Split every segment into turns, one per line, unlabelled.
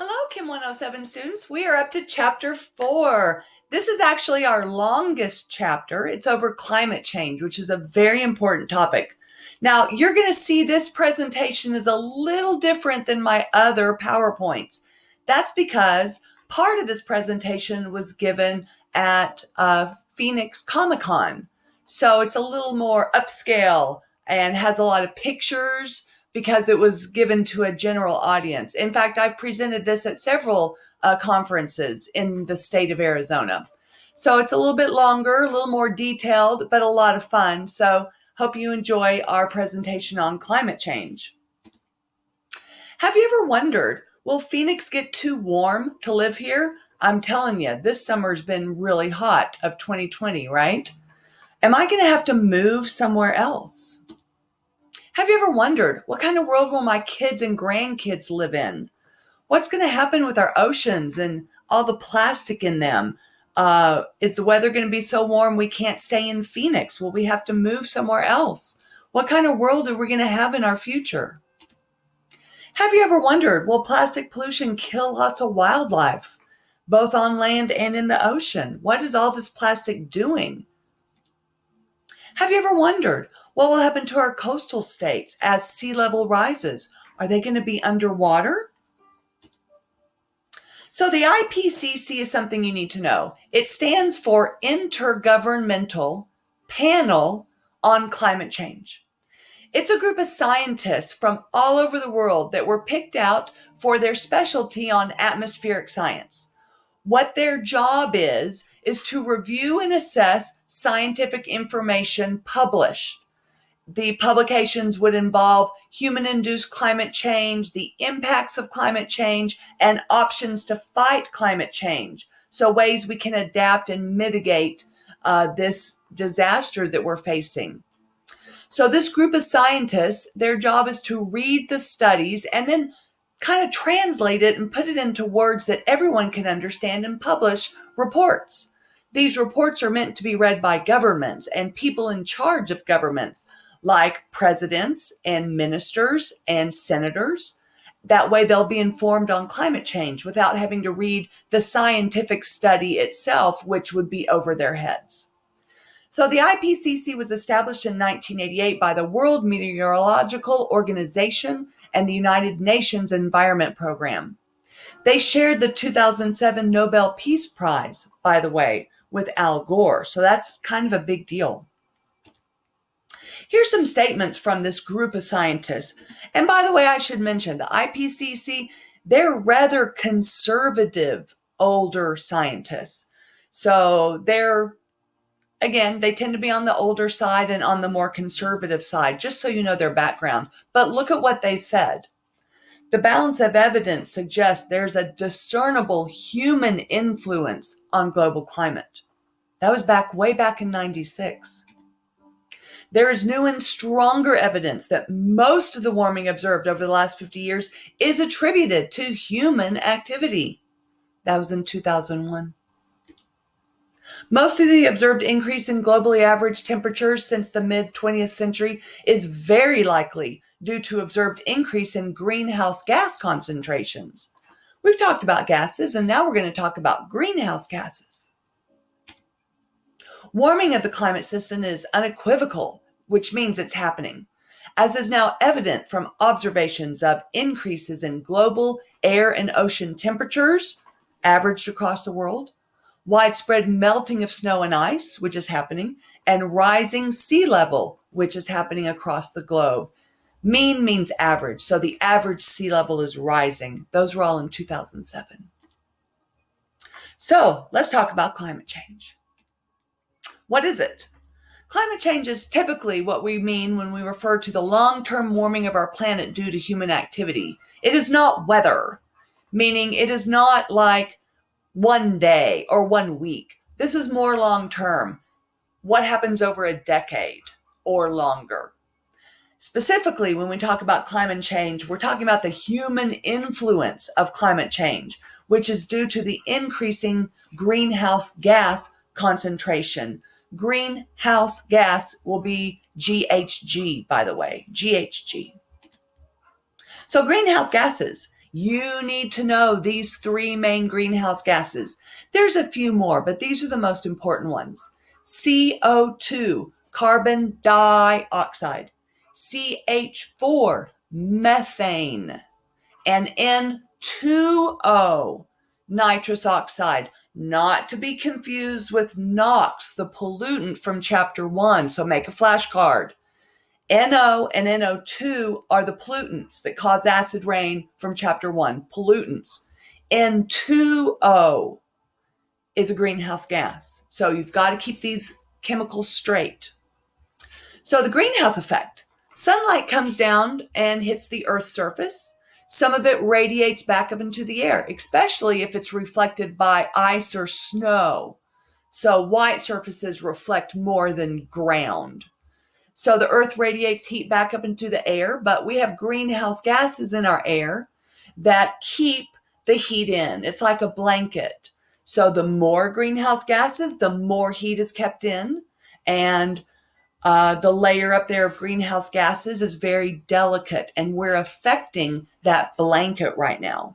Hello, Kim 107 students. We are up to chapter 4. This is actually our longest chapter. It's over climate change, which is a very important topic. Now, you're going to see this presentation is a little different than my other PowerPoints. That's because part of this presentation was given at Phoenix Comic-Con. So it's a little more upscale and has a lot of pictures because it was given to a general audience. In fact, I've presented this at several conferences in the state of Arizona. So it's a little bit longer, a little more detailed, but a lot of fun. So hope you enjoy our presentation on climate change. Have you ever wondered, will Phoenix get too warm to live here? I'm telling you, this summer's been really hot of 2020, right? Am I going to have to move somewhere else? Have you ever wondered, what kind of world will my kids and grandkids live in? What's going to happen with our oceans and all the plastic in them? Is the weather going to be so warm we can't stay in Phoenix? Will we have to move somewhere else? What kind of world are we going to have in our future? Have you ever wondered, will plastic pollution kill lots of wildlife, both on land and in the ocean? What is all this plastic doing? Have you ever wondered what will happen to our coastal states as sea level rises? Are they going to be underwater? So the IPCC is something you need to know. It stands for Intergovernmental Panel on Climate Change. It's a group of scientists from all over the world that were picked out for their specialty on atmospheric science. What their job is to review and assess scientific information published. The publications would involve human-induced climate change, the impacts of climate change, and options to fight climate change. So ways we can adapt and mitigate this disaster that we're facing. So this group of scientists, their job is to read the studies and then kind of translate it and put it into words that everyone can understand and publish reports. These reports are meant to be read by governments and people in charge of governments, like presidents and ministers and senators. That way they'll be informed on climate change without having to read the scientific study itself, which would be over their heads. So the IPCC was established in 1988 by the World Meteorological Organization and the United Nations Environment Program. They shared the 2007 Nobel Peace Prize, by the way, with Al Gore. So that's kind of a big deal. Here's some statements from this group of scientists. And by the way, I should mention the IPCC, they're rather conservative older scientists. So they tend to be on the older side and on the more conservative side, just so you know their background. But look at what they said. The balance of evidence suggests there's a discernible human influence on global climate. That was way back in 96. There is new and stronger evidence that most of the warming observed over the last 50 years is attributed to human activity. That was in 2001. Most of the observed increase in globally average temperatures since the mid-20th century is very likely due to observed increase in greenhouse gas concentrations. We've talked about gases, and now we're going to talk about greenhouse gases. Warming of the climate system is unequivocal, which means it's happening, as is now evident from observations of increases in global air and ocean temperatures averaged across the world, widespread melting of snow and ice, which is happening, and rising sea level, which is happening across the globe. Mean means average, so the average sea level is rising. Those were all in 2007. So let's talk about climate change. What is it? Climate change is typically what we mean when we refer to the long-term warming of our planet due to human activity. It is not weather, meaning it is not like one day or 1 week. This is more long-term. What happens over a decade or longer? Specifically, when we talk about climate change, we're talking about the human influence of climate change, which is due to the increasing greenhouse gas concentration. Greenhouse gas will be GHG, by the way, GHG. So greenhouse gases, You need to know these three main greenhouse gases. There's a few more, but these are the most important ones. CO2, carbon dioxide, CH4, methane, and N2O, nitrous oxide, not to be confused with NOx, the pollutant from chapter 1. So make a flashcard. NO and NO2 are the pollutants that cause acid rain from chapter 1, pollutants. N2O is a greenhouse gas. So you've got to keep these chemicals straight. So the greenhouse effect. Sunlight comes down and hits the Earth's surface. Some of it radiates back up into the air, especially if it's reflected by ice or snow. So white surfaces reflect more than ground. So the Earth radiates heat back up into the air, but we have greenhouse gases in our air that keep the heat in. It's like a blanket. So the more greenhouse gases, the more heat is kept in, and the layer up there of greenhouse gases is very delicate, and we're affecting that blanket right now.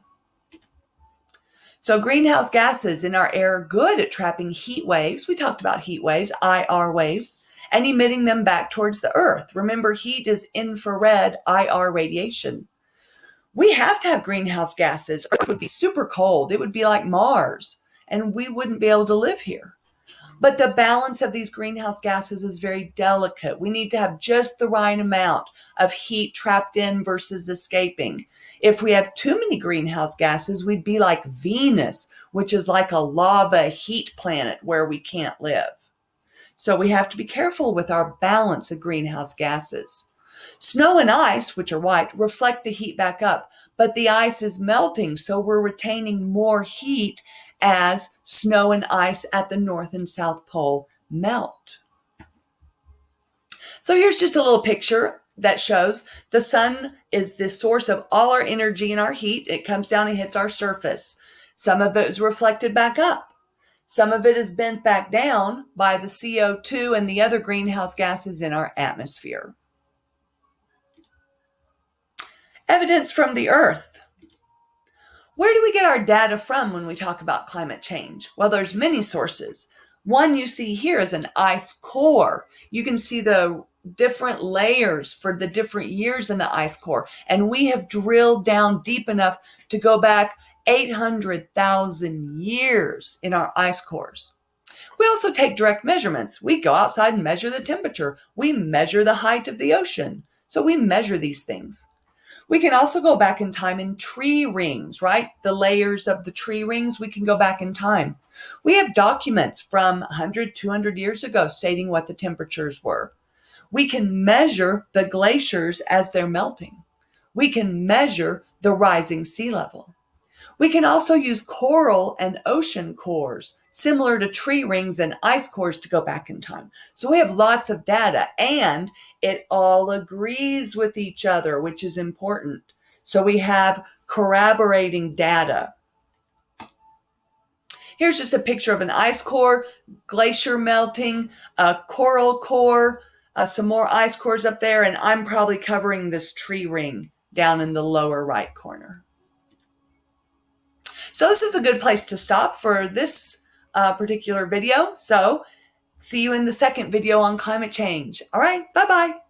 So greenhouse gases in our air are good at trapping heat waves. We talked about heat waves, IR waves, and emitting them back towards the Earth. Remember, heat is infrared IR radiation. We have to have greenhouse gases. Earth would be super cold. It would be like Mars, and we wouldn't be able to live here. But the balance of these greenhouse gases is very delicate. We need to have just the right amount of heat trapped in versus escaping. If we have too many greenhouse gases, we'd be like Venus, which is like a lava heat planet where we can't live. So we have to be careful with our balance of greenhouse gases. Snow and ice, which are white, reflect the heat back up, but the ice is melting, so we're retaining more heat as snow and ice at the North and South Pole melt. So here's just a little picture that shows the sun is the source of all our energy and our heat. It comes down and hits our surface. Some of it is reflected back up. Some of it is bent back down by the CO2 and the other greenhouse gases in our atmosphere. Evidence from the Earth. Where do we get our data from when we talk about climate change? Well, there's many sources. One you see here is an ice core. You can see the different layers for the different years in the ice core. And we have drilled down deep enough to go back 800,000 years in our ice cores. We also take direct measurements. We go outside and measure the temperature. We measure the height of the ocean. So we measure these things. We can also go back in time in tree rings, right? The layers of the tree rings, we can go back in time. We have documents from 100, 200 years ago stating what the temperatures were. We can measure the glaciers as they're melting. We can measure the rising sea level. We can also use coral and ocean cores, similar to tree rings and ice cores, to go back in time. So we have lots of data, and it all agrees with each other, which is important. So we have corroborating data. Here's just a picture of an ice core, glacier melting, a coral core, some more ice cores up there, and I'm probably covering this tree ring down in the lower right corner. So this is a good place to stop for this particular video. So see you in the second video on climate change. All right, bye-bye.